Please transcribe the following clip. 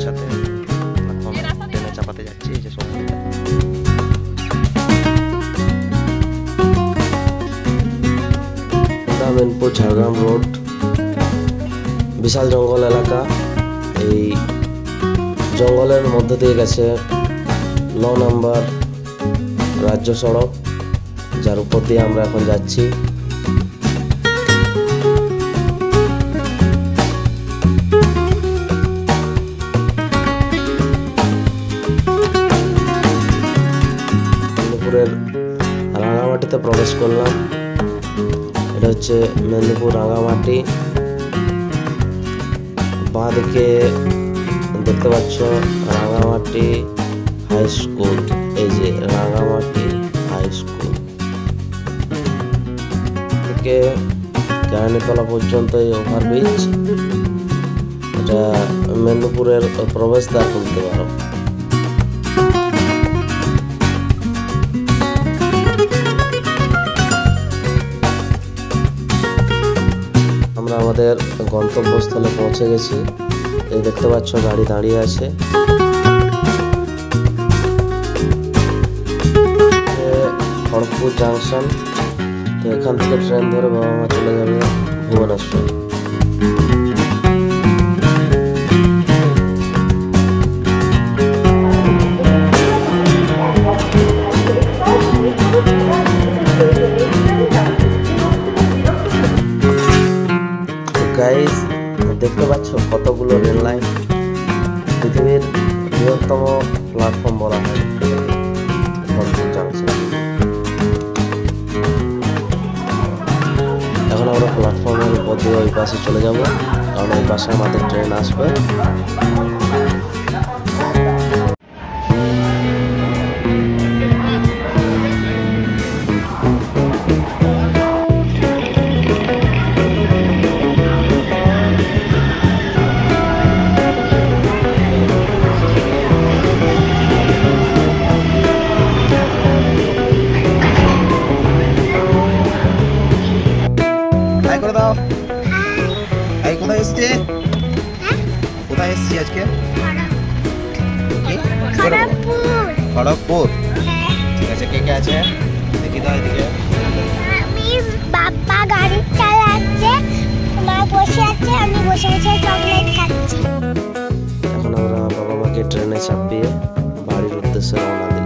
পৌঁছাতে। এখন ট্রেনে চাপাতে যাচ্ছি। এই যে সকালটা মেদিনীপুর ঝাড়গ্রাম রোড, বিশাল জঙ্গল এলাকা। এই জঙ্গলের মধ্যে দিয়ে গেছে 9 নম্বর রাজ্য সড়ক, যার উপর দিয়ে আমরা এখন যাচ্ছি। মেদিনীপুরের রাঙামাটিতে প্রবেশ করলাম। এটা হচ্ছে মেদিনীপুর রাঙামাটি। বাঁ দিকে দেখতে পাচ্ছ রাঙামাটি হাই স্কুল। এই যে রাঙামাটি হাই স্কুল থেকে কেরানীতলা পর্যন্ত এই ওভারব্রিজ, এটা মেদিনীপুরের প্রবেশদ্বার বলতে পারো। আমরা আমাদের গন্তব্যস্থলে পৌঁছে গেছি। এই দেখতে পাচ্ছ গাড়ি দাঁড়িয়ে আছে। খড়গপুর জাংশন। তো এখান থেকে ট্রেন ধরে বাবা মা চলে যাবে ভুবনেশ্বর। গাইস দেখতে পাচ্ছ কতগুলো রেল লাইন। পৃথিবীর বৃহত্তম প্ল্যাটফর্ম বলা হয় খড়গপুর জাংশন। এখন আমরা প্ল্যাটফর্মের উপর দিয়ে ওই পাশে চলে যাব, কারণ ওই পাশে আমাদের ট্রেন আসবে। কোথায় এসছি আজকে? খড়গপুর। ঠিক আছে, কে কে আছে দেখি দাও এদিকে। আমি বাবা গাড়ি চালাচ্ছে, মা বসে আছে, আমি বসে বসে চকলেট খাচ্ছি। এখন আমরা বাবা মাকে ট্রেনে চাপিয়ে বাড়ির উদ্দেশ্যে রওনা দিই।